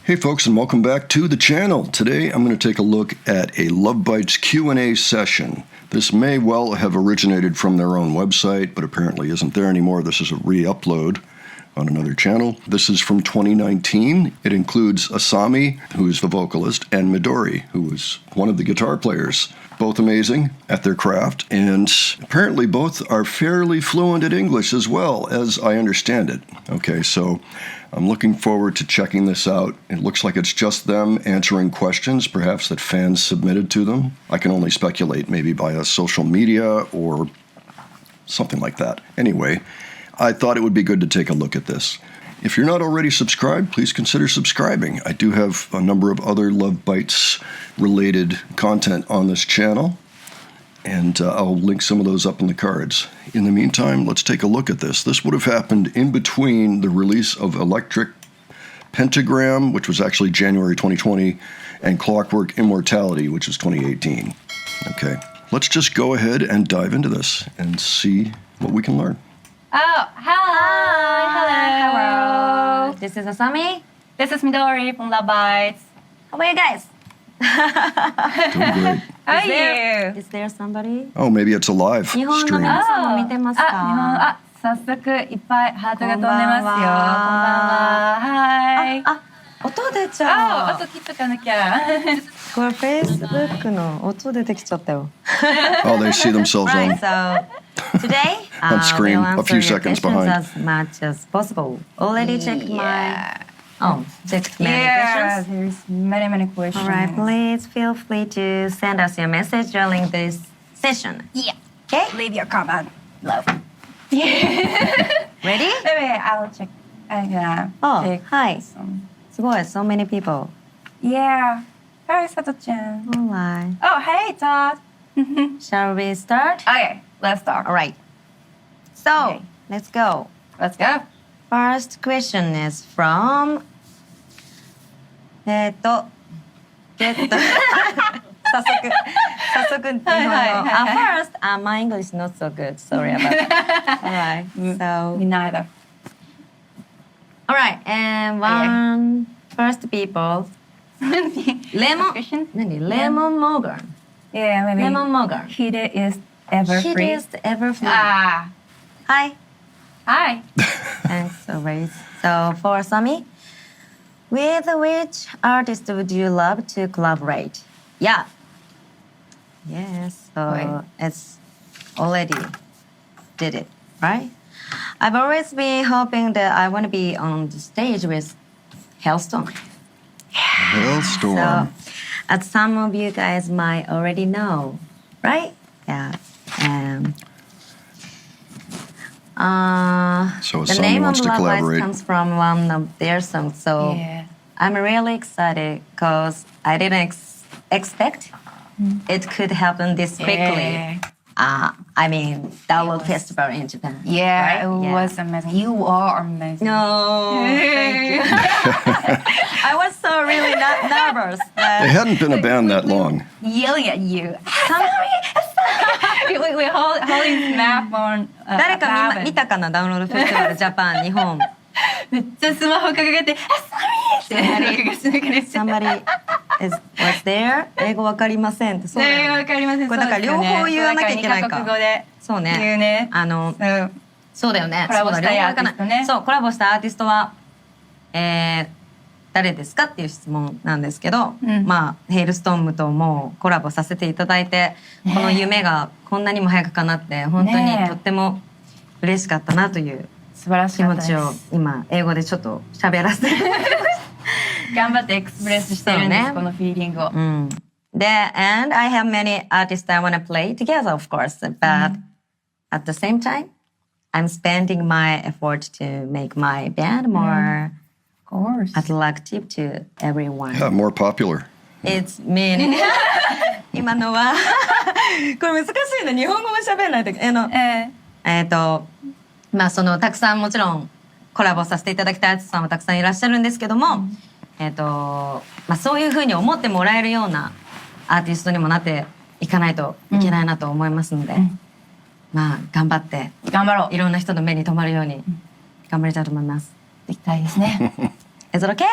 Hey folks, and welcome back to the channel. Today I'm going to take a look at a Love Bites Q&A session. This may well have originated from their own website, but apparently isn't there anymore. This is a re-upload on another channel. This is from 2019. It includes Asami, who is the vocalist, and Midori, who is one of the guitar players. Both amazing at their craft, and apparently both are fairly fluent at English as well, as I understand it. Okay, so I'm looking forward to checking this out. It looks like it's just them answering questions, perhaps that fans submitted to them. I can only speculate, maybe via social media or something like that. Anyway, I thought it would be good to take a look at this. If you're not already subscribed, please consider subscribing. I do have a number of other Love Bites related content on this channel, and I'll link some of those up in the cards. In the meantime, let's take a look at this. This would have happened in between the release of Electric Pentagram, which was actually January 2020, and Clockwork Immortality, which is 2018. Okay, let's just go ahead and dive into this and see what we can learn. Oh, hello. Hello. This is Asami. This is Midori from Love Bites. How about you guys? Doing great. How are you? Is there somebody? Oh, maybe it's a live 日本の stream. 皆さんも見てますか？あ、早速いっぱいハートが飛んでますよ。こんばんは。はい。音出ちゃう。音切っとかなきゃ。これ Facebook の音出てきちゃったよ。Oh, they see themselves Right, on. so today On screen, we'll a few answer your seconds questions behind. as much as possible. Already checked my. Oh, checked many Yeah, questions. there's many questions. All right, please feel free to send us your message during this session. Yeah. Okay, Leave your comment. Love. ready? Wait, I'll check. I'm gonna Oh, take hi. some. すごい、so many people. Yeah. Hi, Sato-chan. All right. Oh, hey, Todd. Shall we start? Okay, let's start. All right. So, Okay. let's go. Let's go. First question is from 早速日本語。はいはいはい First, my English not so good. Sorry about that. All right. So, Me neither. all right. And one first people. Lemon. Question? 何? Lemon Morgan. Yeah, maybe. Lemon Morgan. He is ever He free. is ever free. Ah. Hi. Hi. Thanks, always. So for Sami, with which artist would you love to collaborate? Yeah. Yes. So Wait. it's already did it, right? I've always been hoping that I want to be on the stage with Hailstorm. Hailstorm. So, as some of you guys might already know, right? Yeah. So the Asami name wants of to Love Bites collaborate. comes from one of their songs, so Yeah. I'm really excited because I didn't expect it could happen this quickly. Yeah. I mean, that was festival in Japan. Yeah, right? it Yeah. was amazing. You are amazing. No, thank you. I was so really nervous. They hadn't been a band that long. Yelling at you. we holding snap on 誰か見たかなダウンロードフェスティバルジャパン日本。めっちゃスマホ掲げて「あサミー!」ってSomebody was there 英語わかりませんってそうだよねわかりません。これだから両方言わなきゃいけないか2カ国語でそうね言うね。そうそうだよねコラボしたいそうだ両方わかんないアーティストねそうコラボしたアーティストは誰ですかっていう質問なんですけど、まあヘイルストームともうコラボさせていただいて、この夢がこんなにも早く叶って本当にとっても嬉しかったなという素晴らし気かったです。持ちを今英語でちょっと喋らせて頑張ってエクスプレスしてるんです、そうねこのフィーリングを。and I have many artists I want to play together, of course, but at the same time, I'm spending my effort to make my band more Of course. attractive to everyone. Yeah, more popular. It's mean. 今のはこれ難しいね。日本語も喋んないとき。まあそのたくさんもちろんコラボさせていただきたいアーティストさんもたくさんいらっしゃるんですけども、まあそういうふうに思ってもらえるようなアーティストにもなっていかないといけないなと思いますので、まあ頑張って頑張ろう。いろんな人の目に留まるように頑張りたいと思います。行きたいですね。Is it okay?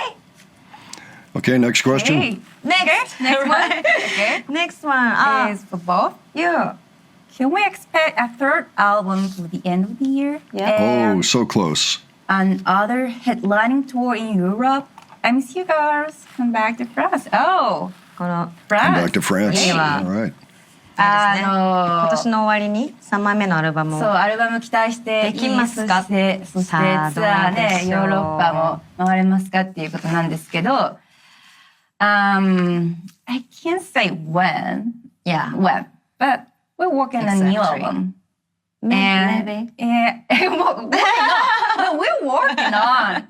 Okay, next question. Hey, Next. next one. Okay. Next one. Is for both. Yeah. Can we expect a third album for the end of the year? Yeah. Oh, And so close. another headlining tour in Europe. I miss you guys. Come back to France. Oh, この France. Come back to France. Hey. All right. 今年の終わりに3枚目のアルバムをそう、アルバム期待してできますかそしてツさあアーどうでしょうね、ヨーロッパも回れますかっていうことなんですけど、I can't say when, Yeah. but we're working on a new Exactly. album. Maybe. Yeah, we're working on.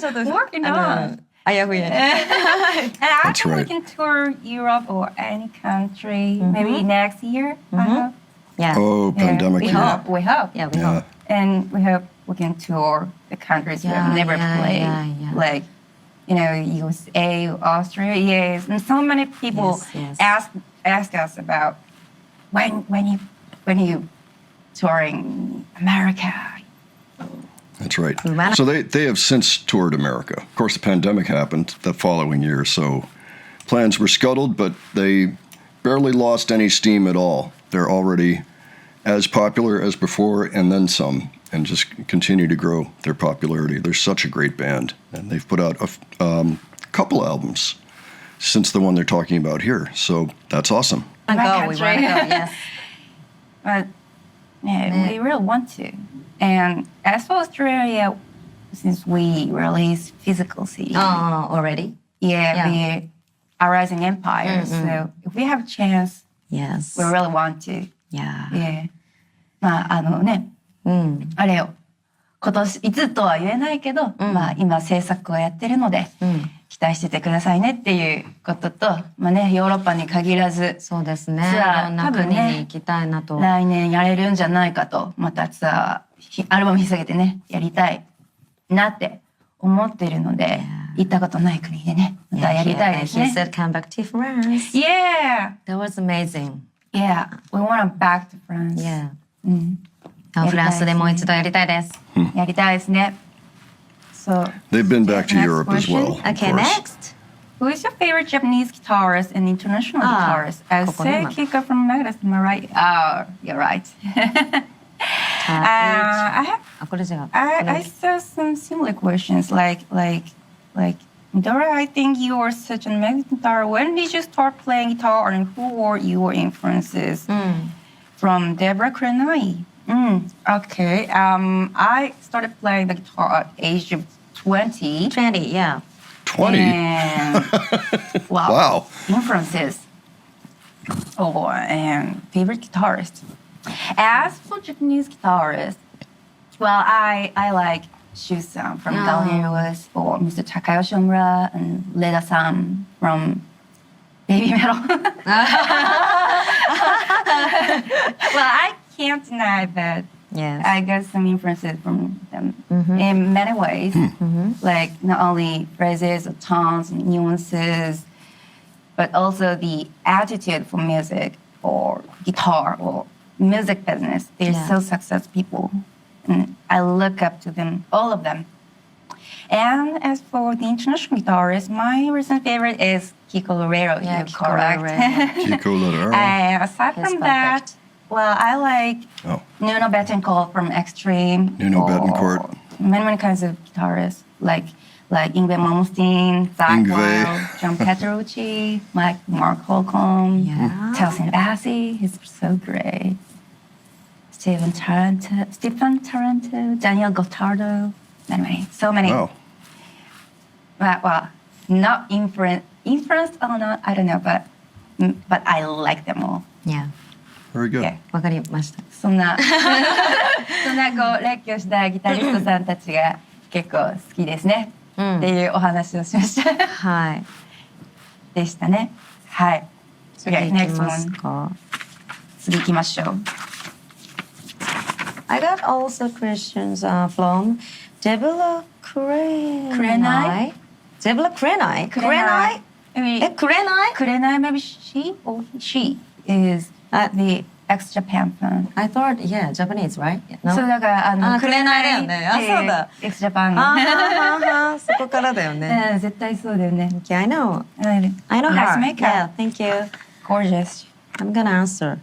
ちょっと Working あ on. のあやふやに And I That's think we right. can tour Europe or any country maybe next year. I hope. Yeah. Oh, Yeah, pandemic we year. hope. We hope. Yeah, we Yeah. hope. And we hope we can tour the countries we have Yeah, never yeah, played, yeah. like USA, Australia. And so many people Yes. ask us about when you touring America. That's right. We wanna- So they have since toured America. Of course, the pandemic happened the following year, so plans were scuttled, but they barely lost any steam at all. They're already as popular as before and then some, and just continue to grow their popularity. They're such a great band, and they've put out a couple albums since the one they're talking about here. So that's awesome. We My wanna go, country. yes. But yeah, we really want to. And as for Australia, since we released physical CD, Already? yeah, Yeah. we are rising empire. So if we have a chance, Yes. we really want to. Yeah. Yeah. まあね、うん。あれよ、今年いつとは言えないけど、まあ今制作をやってるので、うん。期待しててくださいねっていうことと、まあね、ヨーロッパに限らず、そうですね。ツアーいろんな国に行きたいなと。来年やれるんじゃないかと、またツアー、アルバム引っ提げてね、やりたいなって思っているので、行ったことない国でね、またやりたいです He ね。 said come back to France. Yeah! That was amazing. Yeah! We want to back to France. Yeah. うん。フランスでもう一度やりたいです。やりたいですね。So, They've been back to Next Europe as question. well. Of Okay, course. next. who is your favorite Japanese guitarist and international Ah, guitarist? I say Kokonuma. Kiko from Megadeth, am I right? Oh, you're right. I have あ、これじゃあ。 I saw some similar questions like Dora, I think you are such an amazing guitar. When did you start playing guitar and who were your influences? うん。 From Deborah Krenai. Okay. I started playing the guitar at age of 20. 20, yeah. 20? And wow. Wow. Influences. Oh, and favorite guitarist. As for Japanese guitarists, well, I like Shu-san from Oh. Guns N' Roses or Mr. Takayoshi Omura and Leda-san from Baby Metal. Well, I can't deny that Yes. I got some influences from them in many ways. Like not only phrases or tones and nuances, but also the attitude for music or guitar or music business. They're Yeah. so successful people. And I look up to them, all of them. And as for the international guitarist, my recent favorite is Kiko Loureiro. Yeah, You're Kiko correct. Loureiro. Kiko Loureiro. And aside He's from that, perfect. well, I like Oh. Nuno Bettencourt from Extreme. Nuno or Bettencourt. Many kinds of guitarists, like Yngwie Malmsteen, Zach Yngwie. Wild, John Petrucci, Mark Holcomb, Yeah. Townsend Bassey. He's so great. Stephen Taranto, Daniel Gottardo. Anyway, so many. Wow. Well, not influenced or not, I don't know, but I like them all. Yeah. Very good. Yeah. わかりました。そんなこう列挙したギタリストさんたちが結構好きですね、うんっていうお話をしましたはい。でしたね。はい。次 Okay, 行き next ます one. か。次行きましょう。I got also questions from Debra Krenai. Krenai? Debra Krenai? Krenai? Maybe Krenai? Krenai, maybe she or she is Uh, the X Japan fan. I thought, yeah, Japanese, right? No? そうだから紅だよね。あ、そうだ。 X Japan あの。ははそこからだよね。うん絶対そうだよね。Okay, I know. うん I know Nice her. makeup. Yeah, thank you. Gorgeous. I'm gonna answer.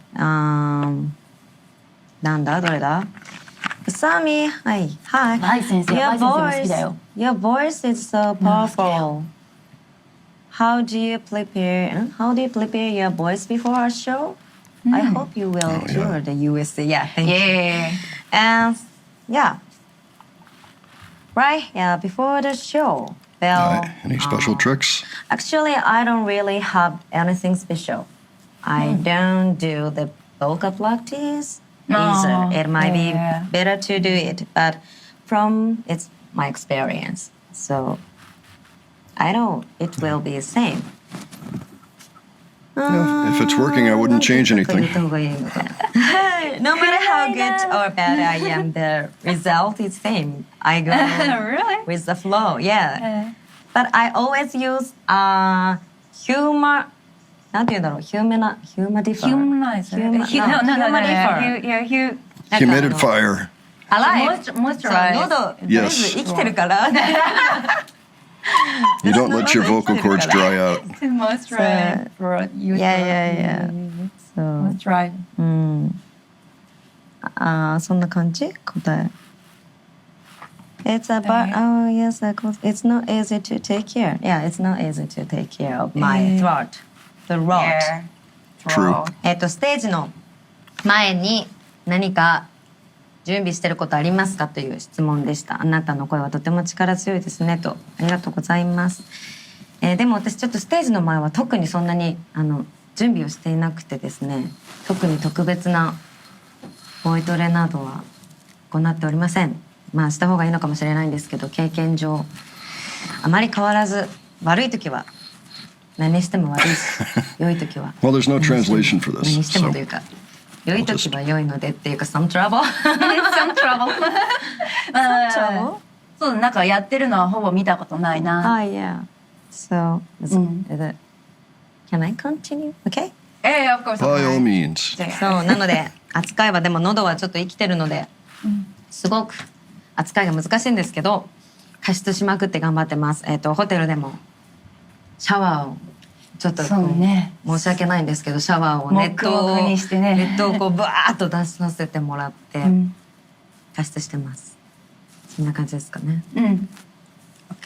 なんだどれだうさみ、はい。Hi. バイ先生 Your バイ先生も好きだよ。 Your voice is so 好きだ powerful. よ How do you prepare your voice before a show? I hope you will Oh, tour yeah. the USA. Yeah, thank you. Yeah. And yeah. Right, yeah, before the show. Well, Any special tricks? actually, I don't really have anything special. I don't do the vocal practice either. It might yeah. be better to do it, but from it's my experience. So I know it will be the same. Yeah, if it's working, I wouldn't change anything. No matter how good or bad I am, the result is same. I go Really? with the flow, yeah. But I always use humidifier. Humanizer. Humidifier. Humidifier. Moisturize. 喉、 Yes. 生きてるから。 You don't let your vocal cords dry out. To moisturize for you. Yeah. So, Moisturize. そんな感じ答え。It's about, oh yes, it's not easy to take care. Yeah, it's not easy to take care of my throat. The throat. Yeah. True. Throat. ステージの前に何か準備してることありますかという質問でした。あなたの声はとても力強いですねと。ありがとうございます。でも私ちょっとステージの前は特にそんなに準備をしていなくてですね、特に特別なボイトレなどは行っておりません。まあした方がいいのかもしれないんですけど、経験上あまり変わらず、悪い時は何しても悪いし、良い時は Well, there's no translation for 何 this. しても So というか、良い時は良いのでっていうか some trouble Some trouble. そうなんかやってるのはほぼ見たことないな。 yeah. So, can I continue? Okay? Of course. by all means. そうなので扱いはでも喉はちょっと生きてるので、すごく扱いが難しいんですけど、加湿しまくって頑張ってます。ホテルでもシャワーをちょっとこそうね申し訳ないんですけど、シャワーを熱湯黙々にしてね熱湯をこうバーッと出させてもらって加湿してます。そんな感じですかね。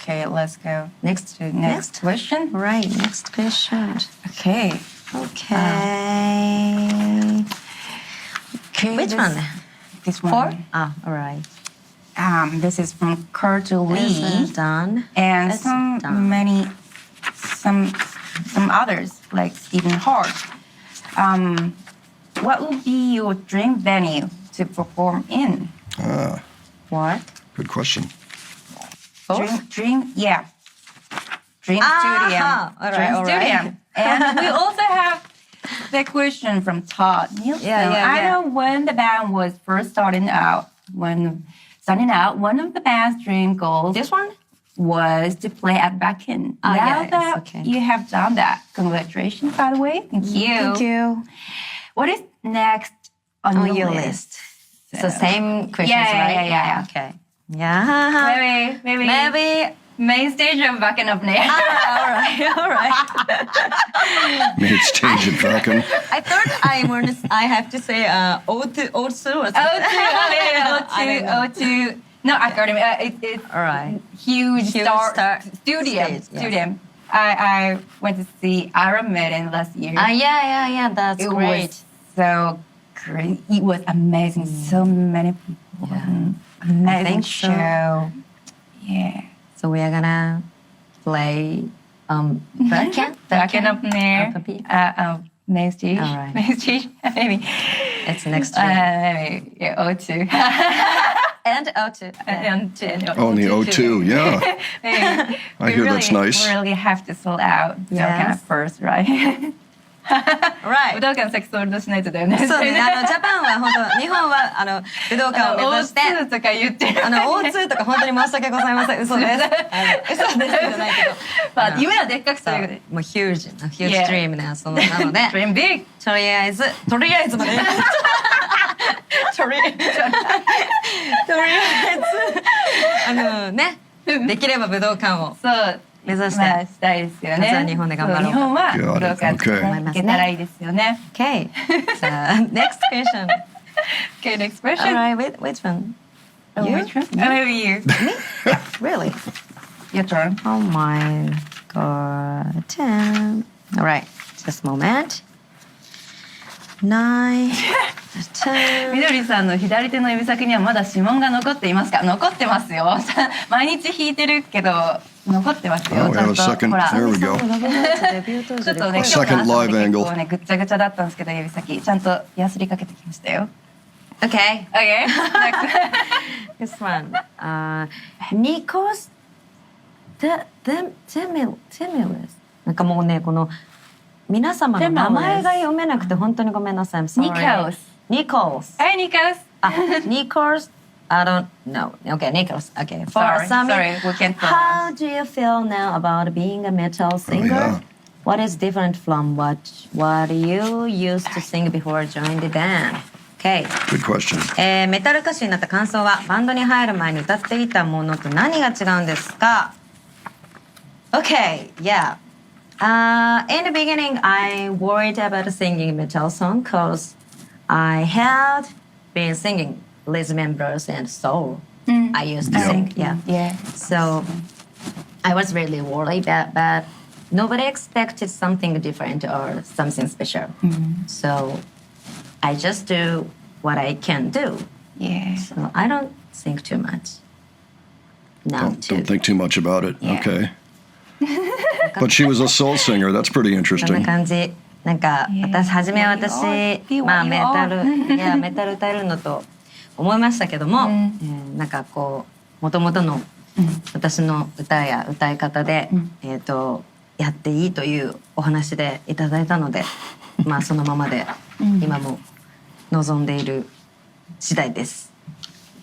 Okay, let's go Next to next question. Right, next question. Okay. Okay. Okay. Which one? This Four? one. Ah, all right. This is from Kurt Lee. This is done. And It's done. some others like Stephen Hart. What would be your dream venue to perform in? What? Good question. Dream, yeah. Dream studio. All right, Dream all studio. right. And we also have the question from Todd Nielsen. Yeah. I know when the band was first starting out, one of the band's dream goals This one? was to play at Backen. Ah, Now yes, that okay. you have done that, congratulations, by the way. Thank you. Thank you. What is next on On your your list? list. So same questions, Yeah, right? yeah. Okay. Yeah. Maybe main stage of Backen up there. all right. Main stage at Vacuum. I thought I have to say O2 or something. O2. No, academy. It's All right. huge star studio. stage, yes. Studio. I went to see Iron Maiden last year. Yeah. That's It great. was so great. It was amazing. So many people. Yeah. Amazing think so. show. Yeah. So we are gonna play Backen Backen up there. Puppy. Main stage. All right. Main stage. Maybe. It's next year. Maybe. Yeah, O2. And O2. And Oh, and the O2, yeah. Maybe. I hear that's nice. We really have to sold out. Yes. Yes. First, right? Right. 武道館先ソールドしないとだよね。そうね、ジャパンは本当、日本は武道館を目指して、O2とか言ってる。O2 とか本当に申し訳ございません。嘘です。嘘ですけどね。ないけど。まあ夢はでっかくするよね。もうヒュージドリームね、なので、Dream big. とりあえずまで。とりあえず、できれば武道館をそう目指してまあしたいですよね。まずは日本で頑張ろうそう日本は Got it. 武道館 Okay. 行けたらいいですよね。 Okay. So, next question. Okay, next All question. right, which one? Oh, You? which one? Oh, maybe you. Really? Your turn. Oh my god. 10. All right, just a moment. 9, 10. みどりさんの左手の指先にはまだ指紋が残っていますか？残ってますよ。毎日弾いてるけど残ってますよ。 Oh, ちゃん we have a と second. ほら。 There we デ go. ビュー当時ちょっとね、A 今日の second 朝 live で結 angle. 構ねぐっちゃぐちゃだったんですけど指先ちゃんとヤスリかけてきましたよ。 Okay. Okay. This one. Nikos Temilus. なんかもうね、この皆様の名前が読めなくて本当にごめんなさい。I'm sorry. Nikos. Nikos. Hi, Nikos. あ、Nikos. I don't know. Okay, Nikos. Okay. For Sorry, Asami, sorry, we can't how do you feel now about being a metal singer? yeah. What is different from what you used to sing before joining the band? Okay. Good question. メタル歌手になった感想はバンドに入る前に歌っていたものと何が違うんですか？ Okay, yeah. In the beginning, I worried about singing metal song because I had been singing rhythm and blues and soul. I used to Yeah. sing, yeah. Yeah. So I was really worried, but nobody expected something different or something special. So I just do what I can do. Yeah. So I don't think too much. Now Don't too. think too much about it. Yeah. Okay. But she was a soul singer. That's pretty そんな interesting. 感じ。なんか Yeah. 初め私 Be まあ what you メタル are. いやメタル歌えるのと思いましたけども、なんかこう元々の私の歌や歌い方で、やっていいというお話でいただいたので、まあそのままで今も望んでいる次第です。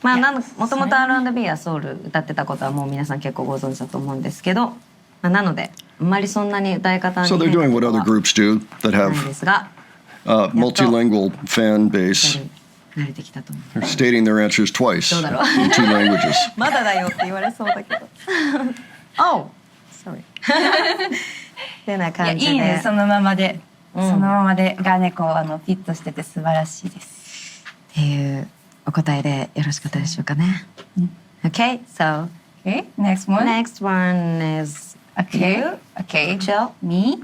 まあもともと R&B やソウル歌ってたことはもう皆さん結構ご存知だと思うんですけど、まあ、なのであんまりそんなに歌い方に So they're doing what other groups do that ないん have ですが、 multilingual fan base. 慣れてきたと思う。 They're stating their answers twice どうだろう in two languages. まだだよって言われそうだけど。Oh, sorry. ってないや感じで。いいねそのままで、そのままでがねこうフィットしてて素晴らしいです。っていうお答えでよろしかったでしょうかね。Okay, so Okay, next one. next one is Okay, you. okay. Jill. Me.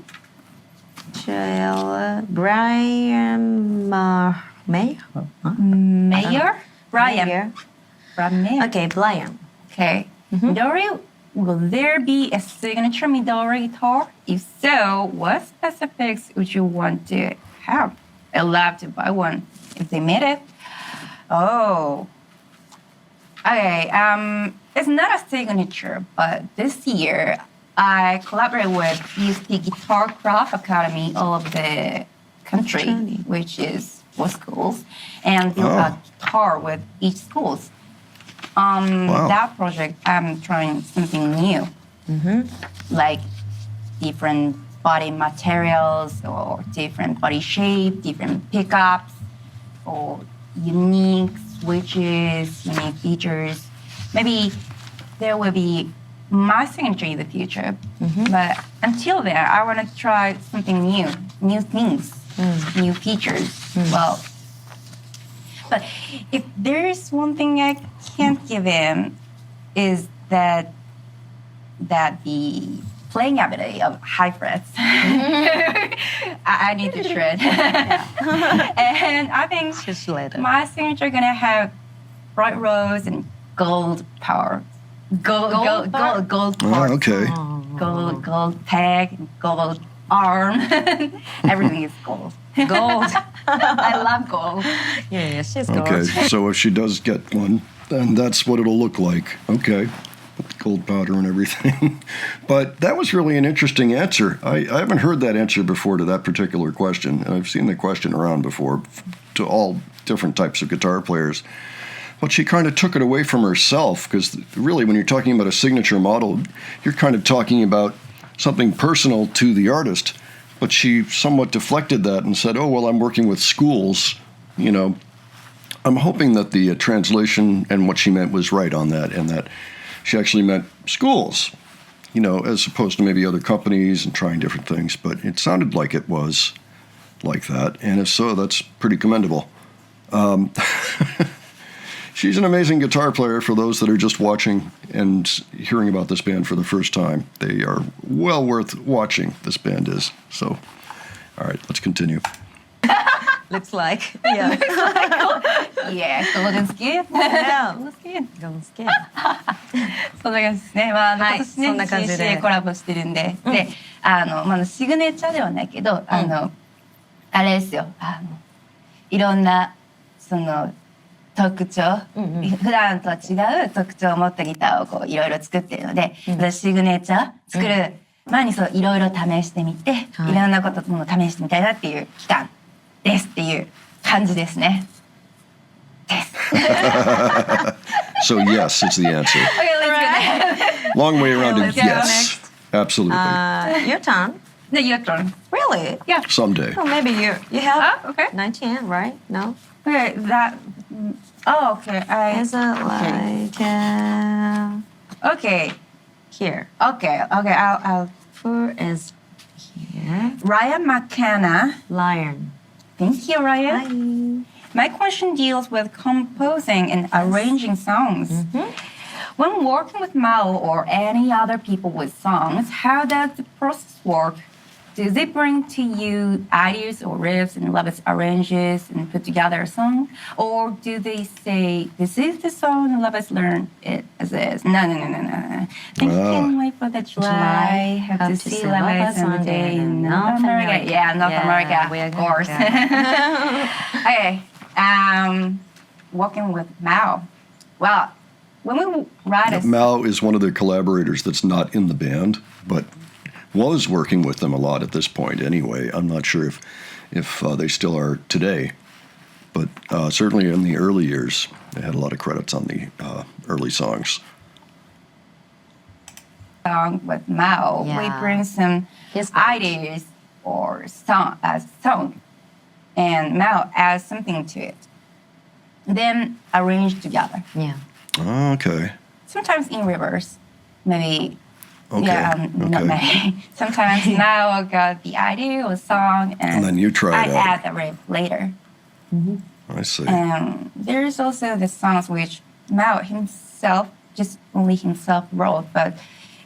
Jill. Brian May? Mayor. Brian. Mayor. Brian Mayor. Okay, Brian. Okay. Midori, will there be a signature Midori guitar? If so, what specifics would you want to have? I'd love to buy one if they made it. Oh. Okay, it's not a signature, but this year I collaborate with USP Guitar Craft Academy all over the country, Academy. which is 4 schools, and build Oh. a guitar with each schools. Wow. That project, I'm trying something new, like different body materials or different body shape, different pickups, or unique switches, unique features. Maybe there will be my signature in the future, but until then, I want to try something new things, new features. Well, but if there is one thing I can't give in, is that the playing ability of high frets. I need to shred, and I think Just later. my signature gonna have bright rose and gold power, gold power? gold Oh, part, okay. gold tag, gold arm. Everything is gold. Gold. I love gold. Yeah, she's gold. Okay, so if she does get one, then that's what it'll look like. Okay, with the gold powder and everything. But that was really an interesting answer. I haven't heard that answer before to that particular question. I've seen the question around before to all different types of guitar players. but she kind of took it away from herself, because really when you're talking about a signature model, you're kind of talking about something personal to the artist. But she somewhat deflected that and said, oh, well, I'm working with schools, you know. I'm hoping that the translation and what she meant was right on that, and that she actually meant schools, you know, as opposed to maybe other companies and trying different things. But it sounded like it was like that, and if so, that's pretty commendable. She's an amazing guitar player for those that are just watching and hearing about this band for the first time. They are well worth watching, this band is. So, all right, let's continue. Looks like. Yeah. Yeah, golden skin. Yeah. golden skin. Golden skin. そんな感じですね。まあ、はい今年ね、そんな感じで CC コラボしてるんで、で、まあ、シグネチャーではないけど、あれですよ、いろんな、その、特徴、普段とは違う特徴を持ったギターをこういろいろ作ってるので、私シグネチャー作る前にそういろいろ試してみて、はいいろんなことも試してみたいなっていう期間ですっていう感じですね。です。So yes is the answer. Okay, let's go. Long way around to Let's go yes. Absolutely. Your turn. No, your turn. Really? Yeah. Someday. Well, maybe you have Oh, okay. 19, right? No? Okay, that. Oh, okay. Is it like Okay. here? Okay. I'll. Who is here? Ryan McKenna. Lion. Thank you, Ryan. My question deals with composing and arranging songs. When working with Mao or any other people with songs, how does the process work? Do they bring to you ideas or riffs and love it arranges and put together a song? Or do they say, this is the song and love us learn it as is? No. Thinking wait for the July, have to see love us someday in North America. Yeah, North America, we are of course. Okay, working with Mao. Well, when we write a Mal is one of the collaborators that's not in the band, but was working with them a lot at this point anyway. I'm not sure if they still are today, but certainly in the early years, they had a lot of credits on the early songs. song with Mao, Yeah. we bring some His notes. ideas or song as song, and Mao adds something to it. Then arrange together. Yeah. Okay. Sometimes in reverse, maybe. Okay. Yeah, not okay. many. Sometimes Mao got the idea or song, and then you try I it out. add the riff later. I see. There's also the songs which Mao himself, just only himself wrote, but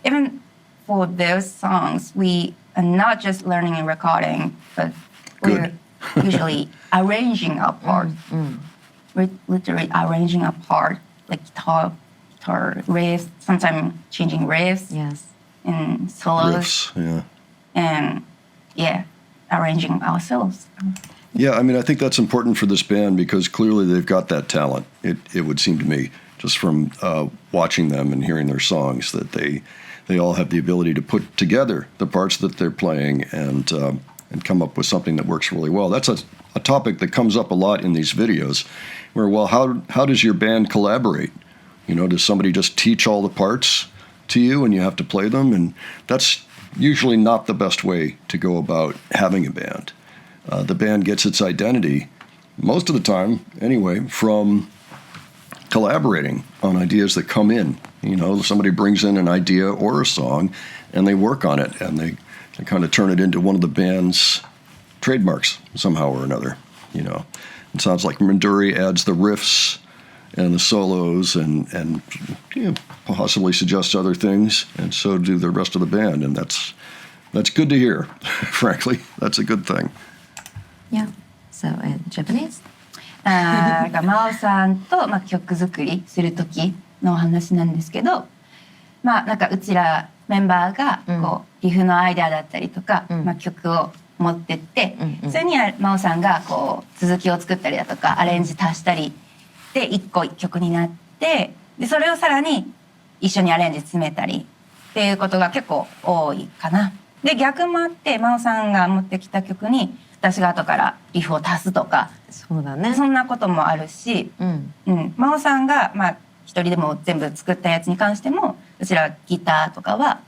even for those songs, we are not just learning and recording, but we're Good. usually arranging a part. We're literally arranging a part, like guitar riffs, sometimes changing riffs Yes. and solos, Riffs, yeah. and yeah, arranging ourselves. Yeah, I mean, I think that's important for this band because clearly they've got that talent. It would seem to me, just from watching them and hearing their songs, that they all have the ability to put together the parts that they're playing and come up with something that works really well. That's a topic that comes up a lot in these videos, where, well, how does your band collaborate? You know, does somebody just teach all the parts to you and you have to play them? And that's usually not the best way to go about having a band. The band gets its identity, most of the time anyway, from collaborating on ideas that come in. You know, somebody brings in an idea or a song and they work on it and they kind of turn it into one of the band's trademarks somehow or another. You know, it sounds like Manduri adds the riffs and the solos and you know, possibly suggests other things, and so do the rest of the band, and that's good to hear. Frankly, that's a good thing. Yeah. So in Japanese? 真央さんと、曲作りする時のお話なんですけど、なんかうちらメンバーがこう、リフのアイデアだったりとか、曲を持ってって、それには真央さんがこう続きを作ったりだとかアレンジ足したりで一個一曲になって、でそれをさらに一緒にアレンジ詰めたりっていうことが結構多いかな。で逆もあって真央さんが持ってきた曲に私が後からリフを足すとかそうだね。そんなこともあるし、うん。真央さんが、一人でも全部作ったやつに関しても、うちらギターとかは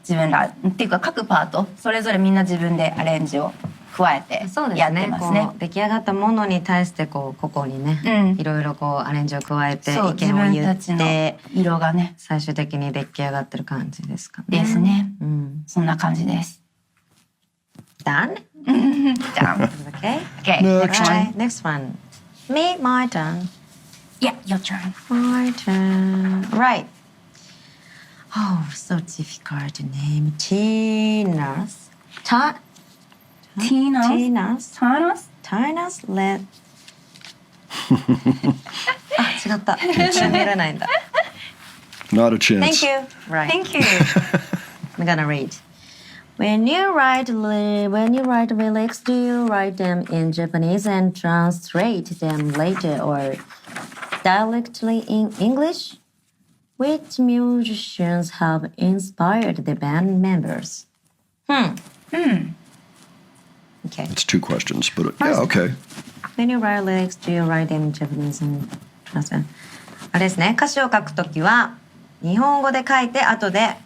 自分らっていうか各パートそれぞれみんな自分でアレンジを加えてそうですやってね。ますね。こう出来上がったものに対してここにね、いろいろこうアレンジを加えてそう自意見を言っ分たちのて色がね最終的に出来上がってる感じですかね。ですね。うん。そんな感じです。Done? じゃあ Okay. Okay. Next. Right. Next one. Me, my turn. Yeah, your turn. My turn. Right. Oh, so difficult name. Tina's. Tina. Tina's. Thanos? Tina's let. あ、違った。見れないんだ。 Not a chance. Thank you. Right. Thank you. I'm gonna read. When you write lyrics, do you write them in Japanese and translate them later, or directly in English? Which musicians have inspired the band members? Okay. It's two questions, but yeah, okay. When you write lyrics, do you write them in Japanese and translate? あれですね。歌詞を書くときは日本語で書いて後で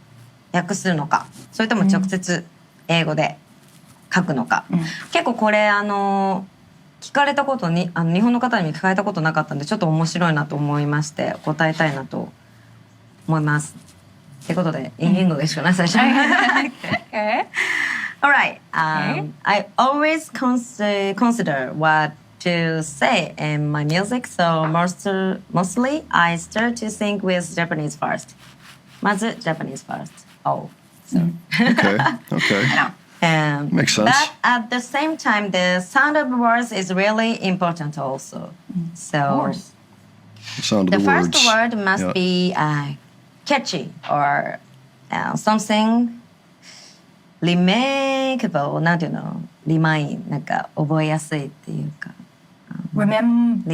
訳すのか、それとも直接英語で書くのか。結構これ聞かれたことに日本の方に聞かれたことなかったんでちょっと面白いなと思いまして答えたいなと思います。ってことでin Englishかな最初。Okay. All right. Okay. I always consider what to say in my music, so mostly I start to sing with Japanese first. まず Japanese first. Oh, so. Okay. Okay. Makes sense. But at the same time, the sound of words is really important also. So The sound of the the first words. word must Yeah. be catchy or something remarkable. なんていうの？リマインなんか覚えやすいっていうか。Remember.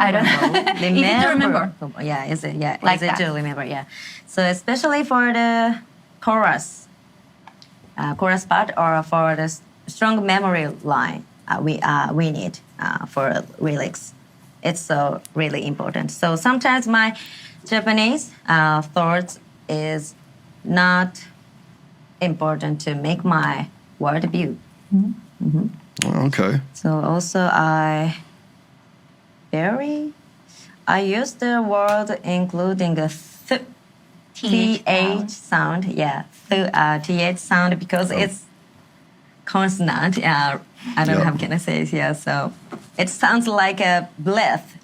I don't know. Easy to remember. Yeah, is it? Yeah, Like easy that. to remember. Yeah. So especially for the chorus part, or for the strong memory line, we need for lyrics. It's so really important. So sometimes my Japanese thoughts is not important to make my word view. Okay. So also I use the word including a th sound. Yeah, th sound because it's consonant. I don't know Yeah. how can I say it. Yeah, so it sounds like a breath.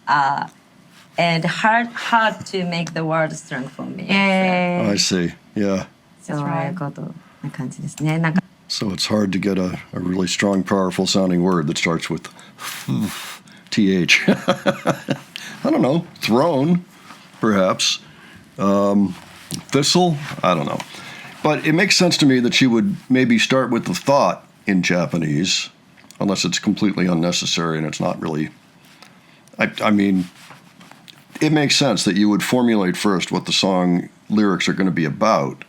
And hard to make the word strong for me. Yeah. I see. Yeah. そういうことな感じですね。なんか So it's hard to get a really strong, powerful sounding word that starts with th. I don't know. Throne, perhaps. Thistle? I don't know. But it makes sense to me that she would maybe start with the thought in Japanese, unless it's completely unnecessary and it's not really. I mean, it makes sense that you would formulate first what the song lyrics are going to be about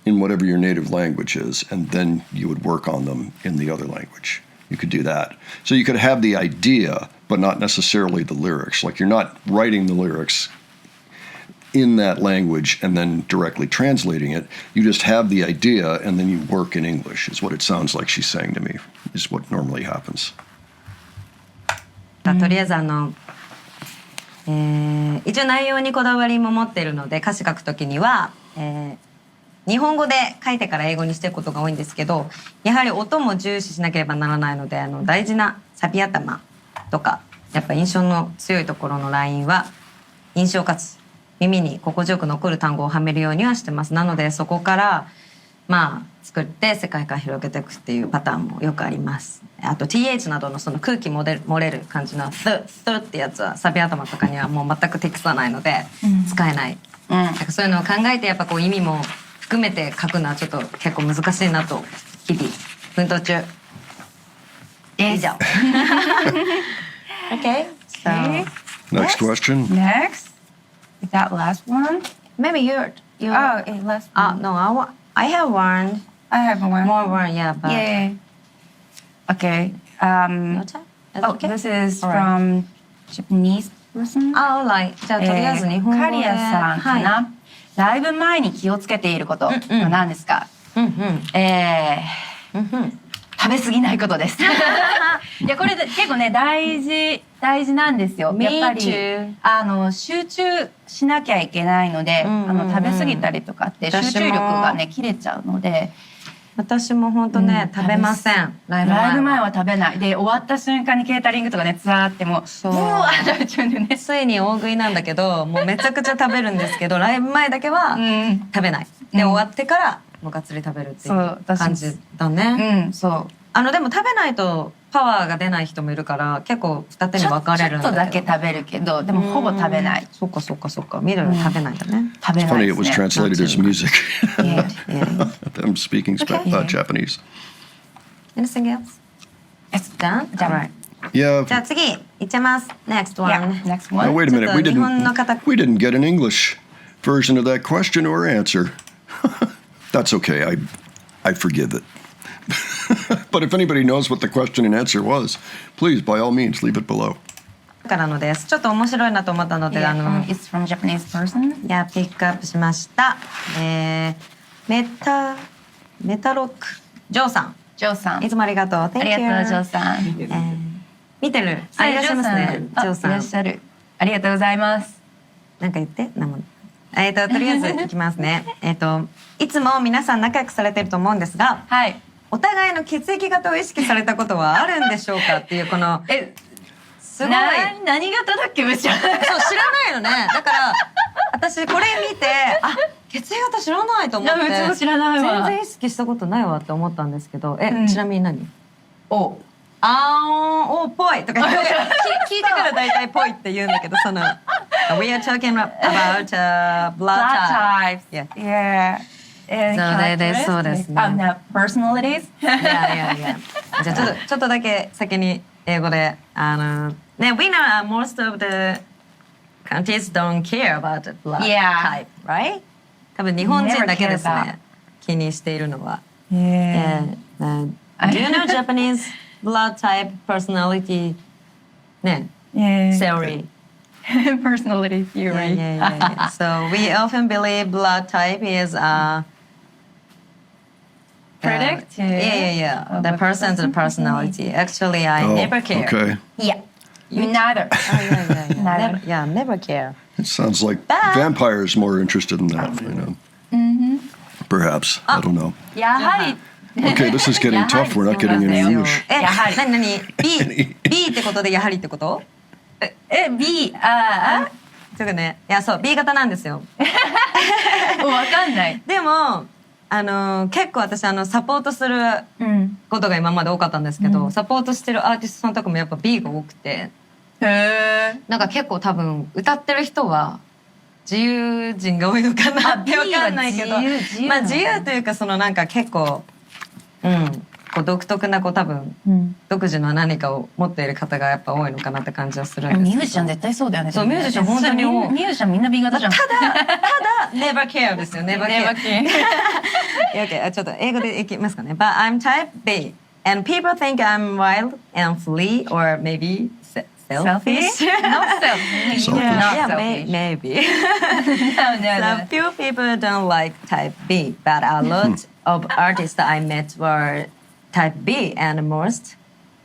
in whatever your native language is, and then you would work on them in the other language. You could do that. So you could have the idea, but not necessarily the lyrics. Like you're not writing the lyrics in that language and then directly translating it. You just have the idea and then you work in English, is what it sounds like she's saying to me, is what normally happens. とりあえず一応内容にこだわりも持ってるので歌詞書くときには、日本語で書いてから英語にしていくことが多いんですけどやはり音も重視しなければならないので大事なサビ頭とかやっぱ印象の強いところのラインは印象かつ耳に心地よく残る単語をはめるようにはしてます。なのでそこから作って世界観広げていくっていうパターンもよくあります。あと TH などのその空気漏れる感じの th ってやつはサビ頭とかにはもう全く適さないので使えない。なんかそういうのを考えてやっぱこう意味も含めて書くのはちょっと結構難しいなと日々奮闘中。以上。Okay, so Next question. Next. Is that last one? maybe you. Oh, last one. No, I have one. I have one. More one, yeah, but Yeah. Okay. your turn? Oh, this is from Japanese person. Alright. じゃあとりあえず日本語で。カリアさんかな、はい。ライブ前に気をつけていることは何ですか？うんうん。食べ過ぎないことです。いやこれ結構ね大事なんですよ。 Me やっぱり too. 集中しなきゃいけないので、食べ過ぎたりとかって集中力がね切れちゃうので。私も本当ね、食べません。ライブ前は食べない。で終わった瞬間にケータリングとかねツアーってもうそううわー食べちゃうんでね。ついに大食いなんだけど、もうめちゃくちゃ食べるんですけど、ライブ前だけは食べない。で終わってからもうがっつり食べるっていう感じだね。そう。でも食べないとパワーが出ない人もいるから結構二手に分かれるんだけど。ちょっとだけ食べるけど、でもほぼ食べない。そっかそっかそっか。ミドル食べないんだね。食べ It's ない funny, で it す was ね。 translated as music. Yeah. I'm speaking Japanese. Anything else? It's done? Alright. Yeah. じゃあ次いっちゃいます。Next one. Yeah, next Now, one. wait a minute. ちょっと日本の方 We didn't get an English version of that question or answer. That's okay. I forgive it. But if anybody knows what the question and answer was, please, by all means, leave it below. からのです。ちょっと面白いなと思ったので、It's from Japanese person. いやピックアップしました。メタロックジョーさん。ジョーさん。いつもありがとう。ありがとうジョーさん。見てる。いらっしゃいますね。ジョーさん。いらっしゃる。ありがとうございます。なんか言って。とりあえずいきますね。いつも皆さん仲良くされてると思うんですが、はい。お互いの血液型を意識されたことはあるんでしょうかっていうこのすごい何型だっけむしろ。そう知らないのね。だから私これ見て血液型知らないと思って。うちも知らないわ。全然意識したことないわって思ったんですけど、ちなみに何？おぽいとか聞いてから大体ぽいって言うんだけど、その We are talking about blood type. Yeah. そうですね。Personalities? いや。じゃあちょっとだけ先に英語でね、we know most of the countries don't care about the blood type, right? 多分日本人だけですね。気にしているのは。Do you know Japanese blood type personality? ね。Theory. Personality theory. Yeah. So we often believe blood type is predict. Yeah. The person's personality. Actually, I never care. Okay. Yeah. Neither. Never care. It sounds like vampires more interested in that, you know. Perhaps. I don't know. やはり。Okay, this is getting tough. We're not getting any English. 何 B ってことでやはりってこと？B ちょっとね、いやそう B 型なんですよ。わかんない。でも結構私サポートすることが今まで多かったんですけど、サポートしてるアーティストさんとかもやっぱ B が多くて、なんか結構多分歌ってる人は自由人が多いのかなってわかんないけど、まあ自由というかそのなんか結構こう独特な多分独自の何かを持っている方がやっぱ多いのかなって感じはするんですけど。ミュージシャン絶対そうだよね。そうミュージシャン本当にミュージシャンみんな B 型じゃん。ただ never care ですよ never care。Okay, ちょっと英語でいきますかね。But I'm type B and people think I'm wild and free or maybe selfish. Not selfish. Yeah, maybe. So few people don't like type B, but a lot of artists I met were type B, and most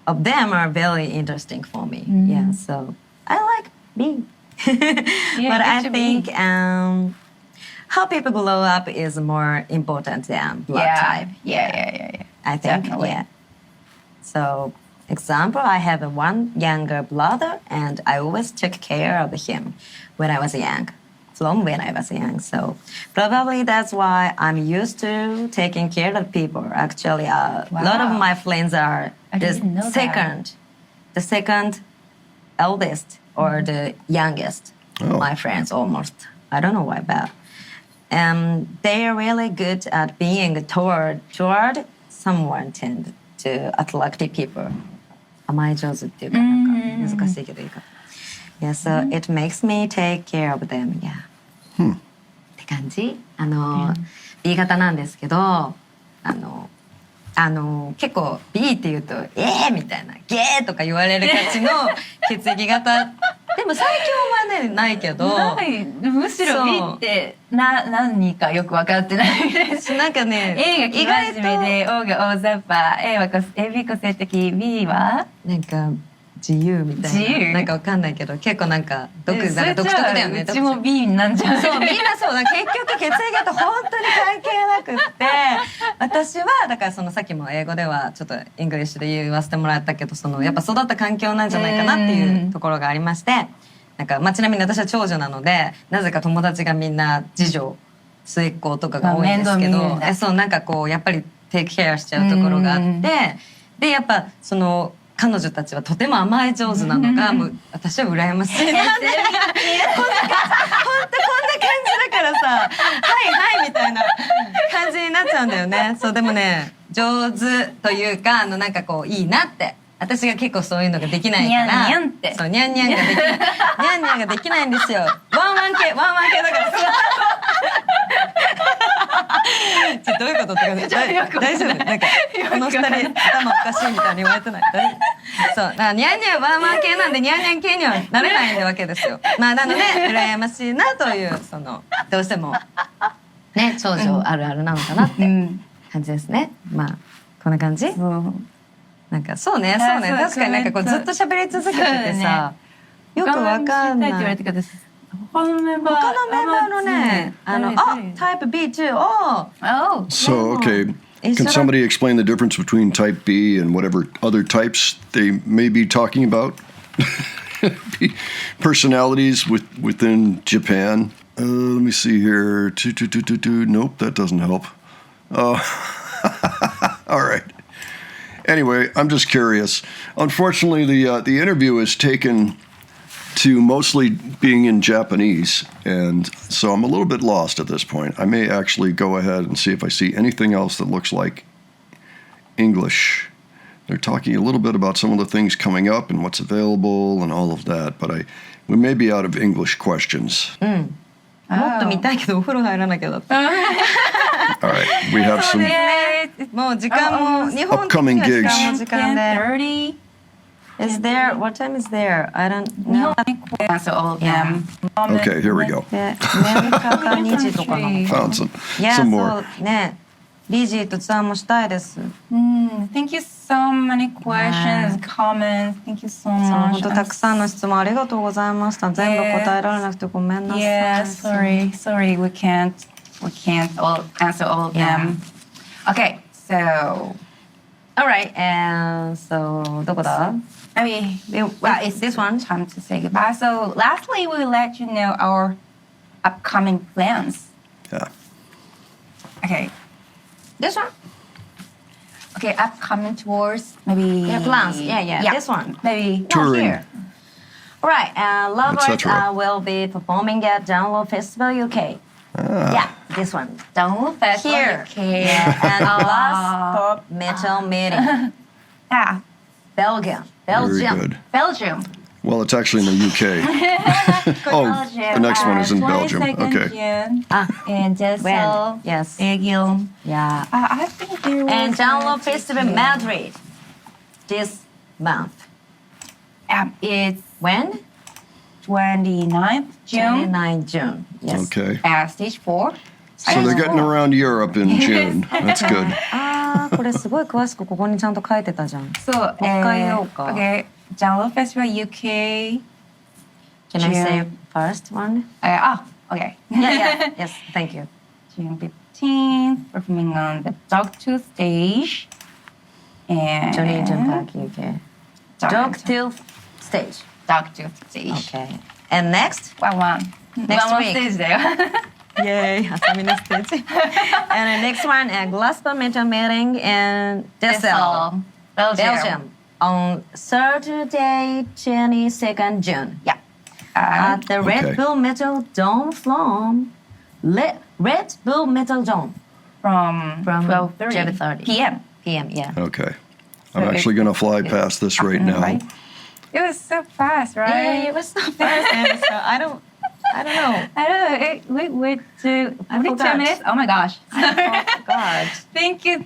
of them are very interesting for me. Yeah, so I like B. But I think how people grow up is more important than blood type. Yeah. I think, Definitely. yeah. So, example, I have one younger brother, and I always took care of him when I was young. So probably that's why I'm used to taking care of people. Actually, a lot of my friends are the second eldest or the youngest. My friends almost. I don't know why, but they are really good at being toward someone tend to attract people. 甘え上手っていうかなんか難しいけどいいか。Yeah, so it makes me take care of them. Yeah. って感じ。B 型なんですけど、結構 B って言うと「みたいな「ゲー!」とか言われる感じの血液型でも最近はねないけどないむしろそう B って何かよく分かってないですなんかね A が生真面目で O が大雑把 AB 個性的 B はなんか自由みたいな自由なんかわかんないけど結構なんかなんか独特だよね。うちも B なんじゃないそうみんなそうだ結局血液型本当に関係なくって私はだからそのさっきも英語ではちょっとイングリッシュで言わせてもらったけどそのやっぱ育った環境なんじゃないかなっていうところがありましてなんか、ちなみに私は長女なのでなぜか友達がみんな次女末っ子とかが多いんですけど面倒見るんだそうなんかこうやっぱりテイクケアしちゃうところがあってでやっぱその彼女たちはとても甘え上手なのがもう私は羨ましいなって本当こんな感じだからさはいはいみたいな感じになっちゃうんだよね。そうでもね上手というかなんかこういいなって私が結構そういうのができないからニャンニャンってそうニャンニャンができないニャンニャンができないんですよ。ワンワン系だからさどういうことって感じ大丈夫なんかこの二人頭おかしいみたいに言われてない大丈夫そうだからニャンニャンワンワン系なんでニャンニャン系にはなれないわけですよ。なので羨ましいなというそのどうしてもね長女あるあるなのかなって感じですね。こんな感じそうなんかそうねそう確かになんかこうずっと喋り続けててさよくわかんない。他のメンバーのねタイプ B2 So, okay, Is can that somebody explain the difference between type B and whatever other types they may be talking about? Personalities within Japan. Let me see here. Nope, that doesn't help. All right. Anyway, I'm just curious. Unfortunately, the interview is taken to mostly being in Japanese, and so I'm a little bit lost at this point. I may actually go ahead and see if I see anything else that looks like English. They're talking a little bit about some of the things coming up and what's available and all of that, but we may be out of English questions. もっと見たいけどお風呂入らなきゃだった。 All right, we have some もう時間も日本的 upcoming には gigs. 時間で。 10:30 Is there? What time is there? I don't know. answer all of them. Okay, here we go. で、年間が2時とかなのかな。 Found some いや、 some そ more. うね。リジーとツアーもしたいです。 Thank you so many questions, comments. Thank you so そう、 much. 本当たくさんの質問ありがとうございました。全部答えられなくてごめんなさい。 Yeah, sorry, we can't all answer all of them. Okay, so Alright, and so どこだ？ maybe It's this one. time to say goodbye. So lastly, we will let you know our upcoming plans. Yeah. Okay, This one? okay, upcoming tours, maybe. Yeah, plans. Yeah, this one. Maybe. Touring. Here. Alright, Lovers Etc. will be performing at Download Festival UK. Yeah, this one. Download Festival Here. UK. Yeah, and last pop metal meeting. Yeah, Belgium. Very good. Belgium. Well, it's actually in the UK. Oh, the next one is in Belgium. 22nd Okay. June in When? Dessel, Yes. Belgium. Yeah. I think there was And Download a- Festival Madrid this month. It's When? 29th June 29 June. Yes. Okay. at stage 4. So they're getting around Europe in June. That's good. ああ、これすごい詳しくここにちゃんと書いてたじゃん。 So, もう一回言おうか。 okay, Download Festival UK. Can I say June. first one? Okay. Yeah. Yes, thank you. June 15th, performing on the Dogtooth stage. And Johnny June Park UK. Dogtooth stage. Dogtooth stage. Okay. And next? One. Next one week. stage there. Yay, Asamina stage. And the next one, Glasgow Metal Meeting in Dessel, Belgium. On Saturday, 22nd June. Yeah. At the Red Okay. Bull Metal Dome from Red Bull Metal Dome from 12:30 12:30 p.m. PM. Yeah. Okay. I'm actually going to fly past this right now. Right? It was so fast, right? Yeah, it was so fast. And so I don't I don't know. I don't know. Wait, I 42 forgot. minutes? Oh my gosh. God. Thank you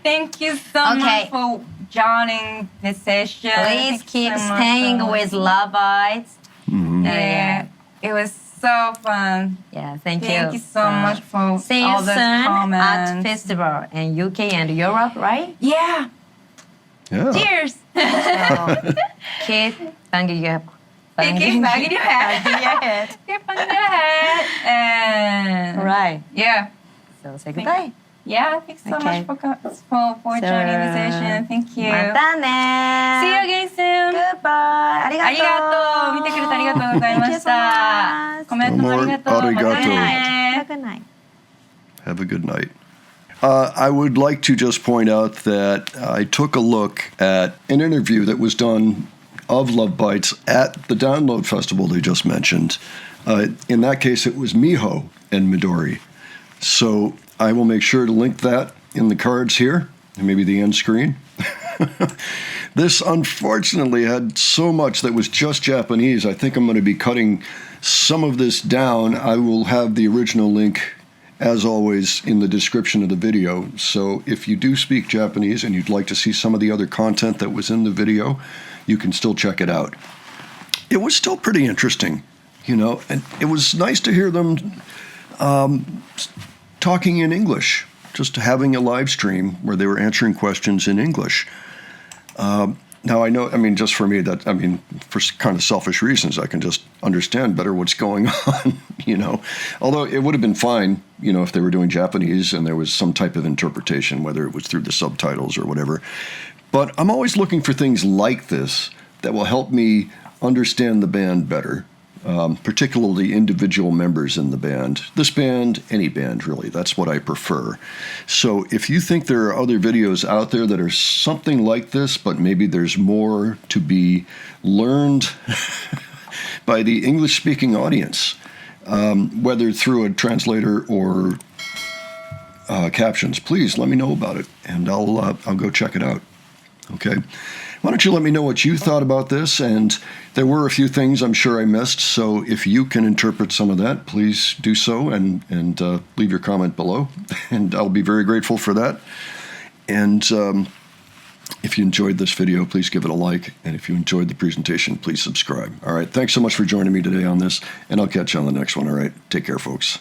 so Okay. much for joining this session. Please Thank you keep so much staying for with listening. Love Bites. Yeah, it was so fun. Yeah, thank you. Thank you so much for See you all soon those at comments. festival in UK and Europe, right? Yeah. Yeah. Cheers. So, keep banging your Keep banging your head. banging your head. Keep banging your head. And Right. yeah. So say goodbye. Yeah, thanks so Okay. much for joining the session. Thank you. またね See you again soon. Goodbye. ありがとう。ありがとう。見てくれてありがとうございまし Thank た。 you so much. コメントもありがとう。ありがとうまた Good ね night. Good night. Have a good night. I would like to just point out that I took a look at an interview that was done of Love Bites at the Download Festival they just mentioned. In that case, it was Miho and Midori. So I will make sure to link that in the cards here, and maybe the end screen. This unfortunately had so much that was just Japanese. I think I'm going to be cutting some of this down. I will have the original link, as always, in the description of the video. So if you do speak Japanese and you'd like to see some of the other content that was in the video, you can still check it out. It was still pretty interesting, you know, and it was nice to hear them talking in English, just having a live stream where they were answering questions in English. Now, I know, I mean, just for me, for kind of selfish reasons, I can just understand better what's going on, you know. Although it would have been fine, you know, if they were doing Japanese and there was some type of interpretation, whether it was through the subtitles or whatever. But I'm always looking for things like this that will help me understand the band better, particularly individual members in the band. This band, any band, really. That's what I prefer. So if you think there are other videos out there that are something like this, but maybe there's more to be learned by the English-speaking audience, whether through a translator or captions, please let me know about it, and I'll go check it out. Okay? Why don't you let me know what you thought about this? And there were a few things I'm sure I missed, so if you can interpret some of that, please do so and leave your comment below, and I'll be very grateful for that. And if you enjoyed this video, please give it a like, and if you enjoyed the presentation, please subscribe. All right, thanks so much for joining me today on this, and I'll catch you on the next one. All right, take care, folks.